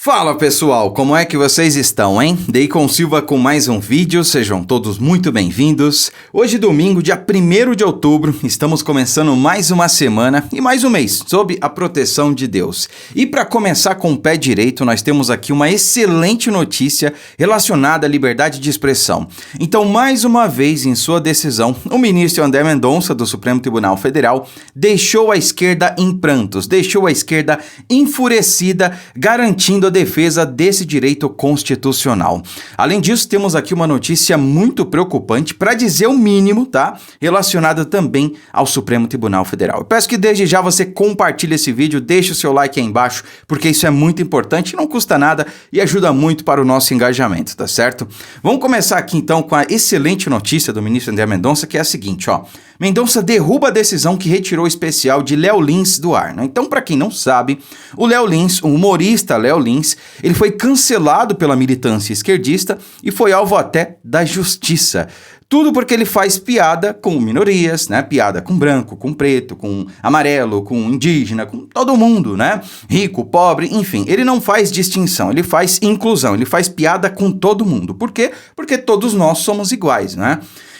Fala pessoal, como é que vocês estão, hein? Deicon Silva com mais um vídeo, sejam todos muito bem-vindos. Hoje domingo, dia 1º de outubro, estamos começando mais uma semana e mais um mês, sob a proteção de Deus. E para começar com o pé direito, nós temos aqui uma excelente notícia relacionada à liberdade de expressão. Então, mais uma vez, em sua decisão, o ministro André Mendonça, do Supremo Tribunal Federal, deixou a esquerda em prantos, deixou a esquerda enfurecida, garantindo a defesa desse direito constitucional. Além disso, temos aqui uma notícia muito preocupante, para dizer o mínimo, tá? Relacionada também ao Supremo Tribunal Federal. Eu peço que desde já você compartilhe esse vídeo, deixe o seu like aí embaixo, porque isso é muito importante, não custa nada e ajuda muito para o nosso engajamento, tá certo? Vamos começar aqui então com a excelente notícia do ministro André Mendonça, que é a seguinte, ó. Mendonça derruba a decisão que retirou o especial de Léo Lins do ar, né? Então, para quem não sabe, o Léo Lins, o humorista Léo Lins, ele foi cancelado pela militância esquerdista e foi alvo até da justiça. Tudo porque ele faz piada com minorias, né? Piada com branco, com preto, com amarelo, com indígena, com todo mundo, né? Rico, pobre, enfim. Ele não faz distinção, ele faz inclusão, ele faz piada com todo mundo. Por quê? Porque todos nós somos iguais, né?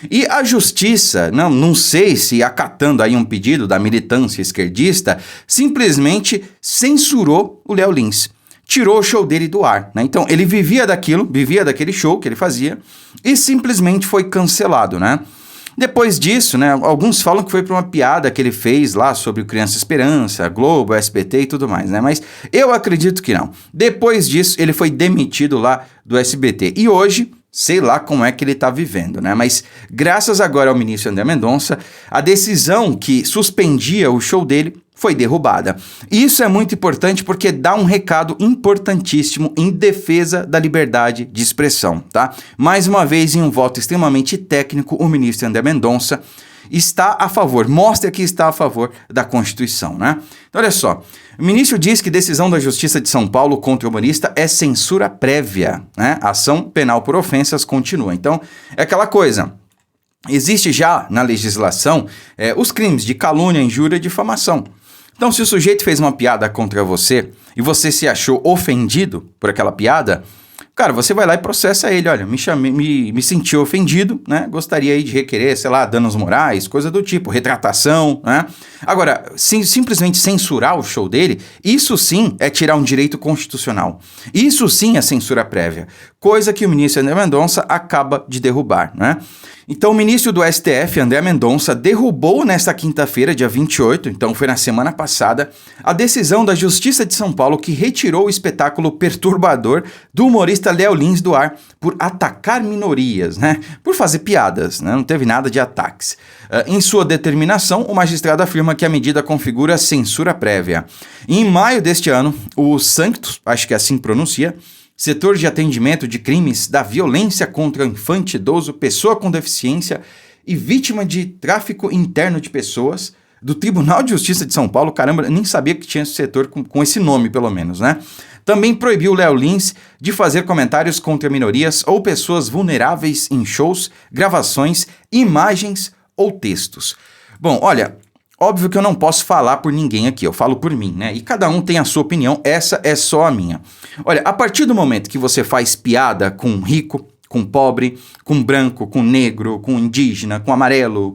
E a justiça, não sei se acatando aí um pedido da militância esquerdista, simplesmente censurou o Léo Lins. Tirou o show dele do ar, né? Então, ele vivia daquele show que ele fazia e simplesmente foi cancelado, né? Depois disso, né, alguns falam que foi por uma piada que ele fez lá sobre o Criança Esperança, Globo, SBT e tudo mais, né? Mas eu acredito que não. Depois disso, ele foi demitido lá do SBT. E hoje, sei lá como é que ele está vivendo, né? Mas graças agora ao ministro André Mendonça, a decisão que suspendia o show dele foi derrubada. Isso é muito importante porque dá um recado importantíssimo em defesa da liberdade de expressão, tá? Mais uma vez, em um voto extremamente técnico, o ministro André Mendonça está a favor, mostra que está a favor da Constituição, né? Então, olha só, o ministro diz que decisão da Justiça de São Paulo contra o humorista é censura prévia, né? A ação penal por ofensas continua. Então, é aquela coisa, existe já na legislação os crimes de calúnia, injúria e difamação. Então, se o sujeito fez uma piada contra você e você se achou ofendido por aquela piada, cara, você vai lá e processa ele. Olha, me senti ofendido, né? Gostaria aí de requerer, sei lá, danos morais, coisa do tipo, retratação, né? Agora, simplesmente censurar o show dele, isso sim é tirar um direito constitucional. Isso sim é censura prévia, coisa que o ministro André Mendonça acaba de derrubar, né? Então, o ministro do STF, André Mendonça, derrubou nesta quinta-feira, dia 28, então foi na semana passada, a decisão da Justiça de São Paulo que retirou o espetáculo perturbador do humorista Léo Lins do ar por atacar minorias, né? Por fazer piadas, né? Não teve nada de ataques. Em sua determinação, o magistrado afirma que a medida configura censura prévia. E em maio deste ano, o Sanctus, acho que assim pronuncia, Setor de Atendimento de Crimes da Violência contra Infante, Idoso, Pessoa com Deficiência e Vítima de Tráfico Interno de Pessoas, do Tribunal de Justiça de São Paulo, caramba, nem sabia que tinha esse setor com esse nome, pelo menos, né? Também proibiu o Léo Lins de fazer comentários contra minorias ou pessoas vulneráveis em shows, gravações, imagens ou textos. Bom, olha, óbvio que eu não posso falar por ninguém aqui, eu falo por mim, né? E cada um tem a sua opinião, essa é só a minha. Olha, a partir do momento que você faz piada com rico, com pobre, com branco, com negro, com indígena, com amarelo,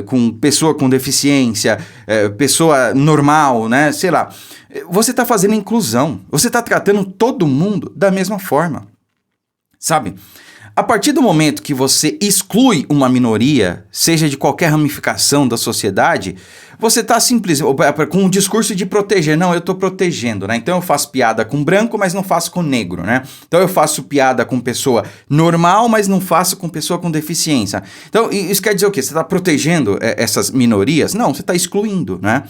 com pessoa com deficiência, pessoa normal, né? Sei lá. Você está fazendo inclusão, você está tratando todo mundo da mesma forma, sabe? A partir do momento que você exclui uma minoria, seja de qualquer ramificação da sociedade, você está simplesmente com um discurso de proteger. Não, eu estou protegendo, né? Então eu faço piada com branco, mas não faço com negro, né? Então eu faço piada com pessoa normal, mas não faço com pessoa com deficiência. Então isso quer dizer o quê? Você está protegendo essas minorias? Não, você está excluindo, né?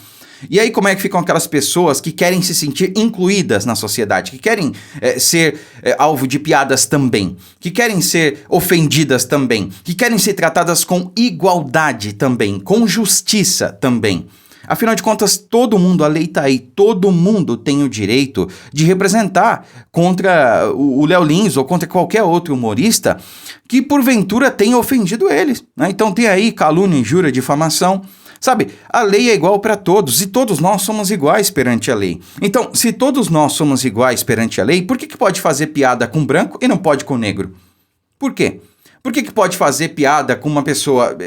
E aí como é que ficam aquelas pessoas que querem se sentir incluídas na sociedade, que querem ser alvo de piadas também, que querem ser ofendidas também, que querem ser tratadas com igualdade também, com justiça também? Afinal de contas, todo mundo, a lei tá aí, todo mundo tem o direito de representar contra o Léo Lins ou contra qualquer outro humorista que porventura tenha ofendido eles, né? Então tem aí calúnia, injúria, difamação. Sabe, a lei é igual para todos e todos nós somos iguais perante a lei. Então, se todos nós somos iguais perante a lei, por que pode fazer piada com branco e não pode com negro? Por quê? Por que pode fazer piada com uma pessoa,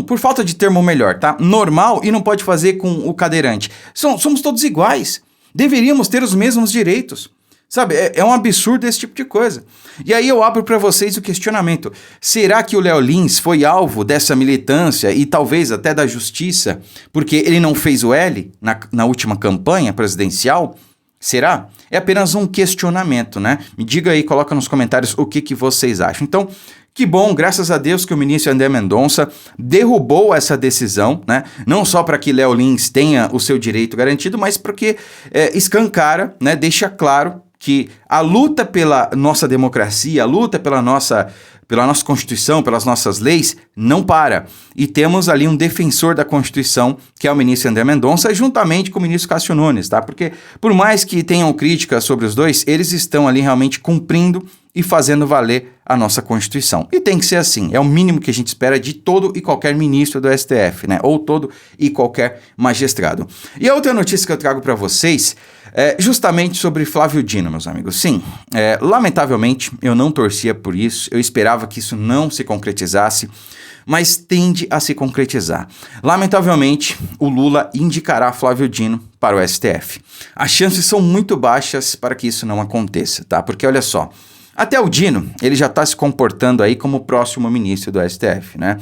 por falta de termo melhor, tá? Normal, e não pode fazer com o cadeirante? Somos todos iguais. Deveríamos ter os mesmos direitos. Sabe, é um absurdo esse tipo de coisa. E aí eu abro para vocês o questionamento. Será que o Léo Lins foi alvo dessa militância e talvez até da justiça porque ele não fez o L na última campanha presidencial? Será? É apenas um questionamento, né? Me diga aí, coloca nos comentários o que vocês acham. Então, que bom, graças a Deus que o ministro André Mendonça derrubou essa decisão, né? Não só para que Léo Lins tenha o seu direito garantido, mas porque escancara, né? Deixa claro que a luta pela nossa democracia, a luta pela nossa Constituição, pelas nossas leis, não para. E temos ali um defensor da Constituição, que é o ministro André Mendonça, juntamente com o ministro Cássio Nunes, tá? Porque por mais que tenham críticas sobre os dois, eles estão ali realmente cumprindo e fazendo valer a nossa Constituição. E tem que ser assim, é o mínimo que a gente espera de todo e qualquer ministro do STF, né? Ou todo e qualquer magistrado. E a outra notícia que eu trago para vocês é justamente sobre Flávio Dino, meus amigos. Sim, lamentavelmente eu não torcia por isso, eu esperava que isso não se concretizasse, mas tende a se concretizar. Lamentavelmente, o Lula indicará Flávio Dino para o STF. As chances são muito baixas para que isso não aconteça, tá? Porque olha só, até o Dino, ele já está se comportando aí como o próximo ministro do STF, né?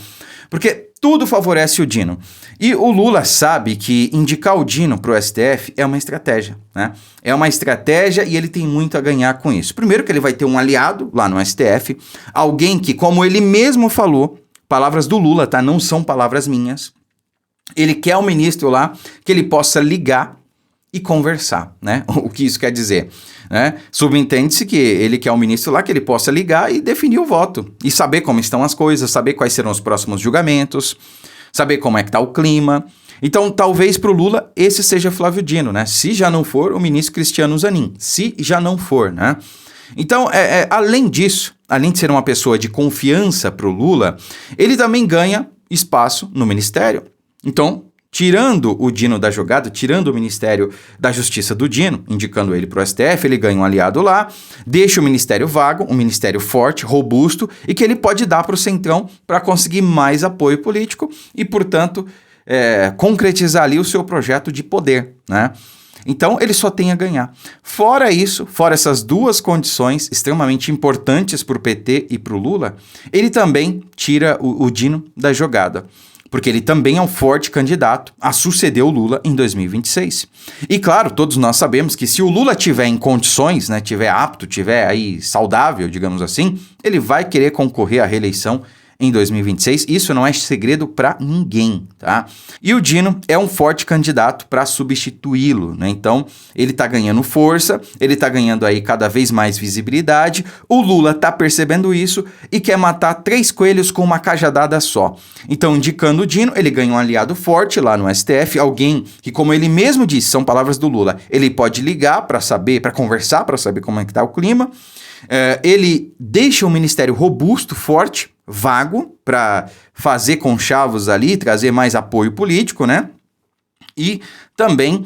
Porque tudo favorece o Dino. E o Lula sabe que indicar o Dino para o STF é uma estratégia, né? É uma estratégia e ele tem muito a ganhar com isso. Primeiro que ele vai ter um aliado lá no STF, alguém que, como ele mesmo falou, palavras do Lula, tá? Não são palavras minhas. Ele quer um ministro lá que ele possa ligar e conversar, né? O que isso quer dizer, né? Subentende-se que ele quer um ministro lá que ele possa ligar e definir o voto. E saber como estão as coisas, saber quais serão os próximos julgamentos, saber como é que tá o clima. Então, talvez para o Lula esse seja Flávio Dino, né? Se já não for, o ministro Cristiano Zanin. Se já não for, né? Então, além disso, além de ser uma pessoa de confiança para o Lula, ele também ganha espaço no ministério. Então, tirando o Dino da jogada, tirando o Ministério da Justiça do Dino, indicando ele para o STF, ele ganha um aliado lá, deixa o ministério vago, um ministério forte, robusto, e que ele pode dar para o Centrão para conseguir mais apoio político e, portanto, concretizar ali o seu projeto de poder, né? Então, ele só tem a ganhar. Fora isso, fora essas duas condições extremamente importantes para o PT e para o Lula, ele também tira o Dino da jogada. Porque ele também é um forte candidato a suceder o Lula em 2026. E claro, todos nós sabemos que se o Lula tiver em condições, né, tiver apto, tiver aí saudável, digamos assim, ele vai querer concorrer à reeleição em 2026, isso não é segredo para ninguém, tá? E o Dino é um forte candidato para substituí-lo, né? Então, ele tá ganhando força, ele tá ganhando aí cada vez mais visibilidade, o Lula tá percebendo isso e quer matar 3 coelhos com uma cajadada só. Então, indicando o Dino, ele ganha um aliado forte lá no STF, alguém que, como ele mesmo disse, são palavras do Lula, ele pode ligar para saber, para conversar, para saber como é que tá o clima. Ele deixa o ministério robusto, forte, vago, para fazer conchavos ali, trazer mais apoio político, né? E também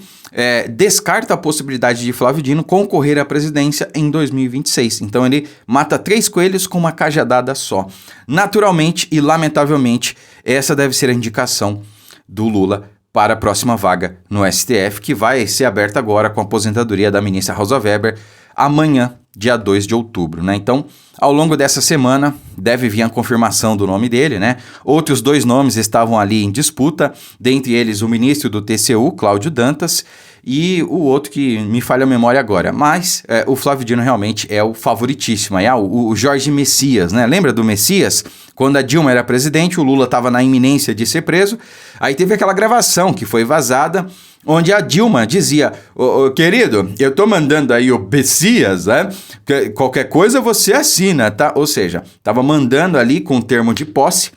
descarta a possibilidade de Flávio Dino concorrer à presidência em 2026. Então ele mata 3 coelhos com uma cajadada só. Naturalmente e lamentavelmente, essa deve ser a indicação do Lula para a próxima vaga no STF, que vai ser aberta agora com a aposentadoria da ministra Rosa Weber amanhã, dia 2 de outubro, né? Então, ao longo dessa semana, deve vir a confirmação do nome dele, né? Outros 2 nomes estavam ali em disputa, dentre eles o ministro do TCU, Cláudio Dantas, e o outro que me falha a memória agora. Mas o Flávio Dino realmente é o favoritíssimo, o Jorge Messias, né? Lembra do Messias? Quando a Dilma era presidente, o Lula estava na iminência de ser preso, aí teve aquela gravação que foi vazada, onde a Dilma dizia, querido, eu tô mandando aí o Messias, né? Qualquer coisa você assina, tá? Ou seja, tava mandando ali com termo de posse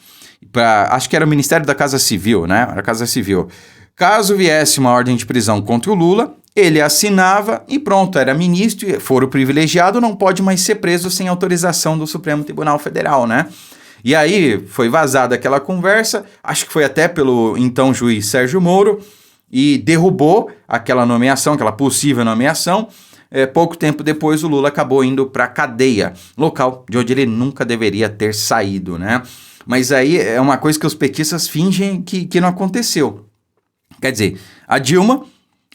para, acho que era o Ministério da Casa Civil, né? Era a Casa Civil. Caso viesse uma ordem de prisão contra o Lula, ele assinava e pronto, era ministro, foro privilegiado, não pode mais ser preso sem autorização do Supremo Tribunal Federal, né? E aí foi vazada aquela conversa, acho que foi até pelo então juiz Sérgio Moro, e derrubou aquela nomeação, aquela possível nomeação. Pouco tempo depois o Lula acabou indo para a cadeia, local de onde ele nunca deveria ter saído, né? Mas aí é uma coisa que os petistas fingem que não aconteceu. Quer dizer, a Dilma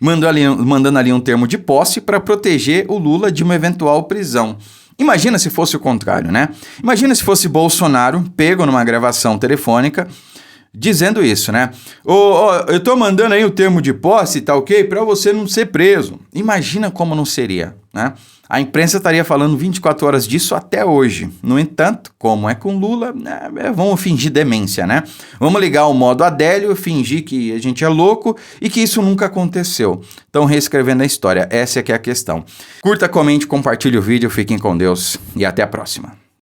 mandando ali um termo de posse para proteger o Lula de uma eventual prisão. Imagina se fosse o contrário, né? Imagina se fosse Bolsonaro pego numa gravação telefônica dizendo isso, né? Eu tô mandando aí o termo de posse, tá ok? Pra você não ser preso. Imagina como não seria, né? A imprensa estaria falando 24 horas disso até hoje. No entanto, como é com Lula, vamos fingir demência, né? Vamos ligar o modo Adélio, fingir que a gente é louco e que isso nunca aconteceu. Então, reescrevendo a história, essa é que é a questão. Curta, comente, compartilhe o vídeo, fiquem com Deus e até a próxima.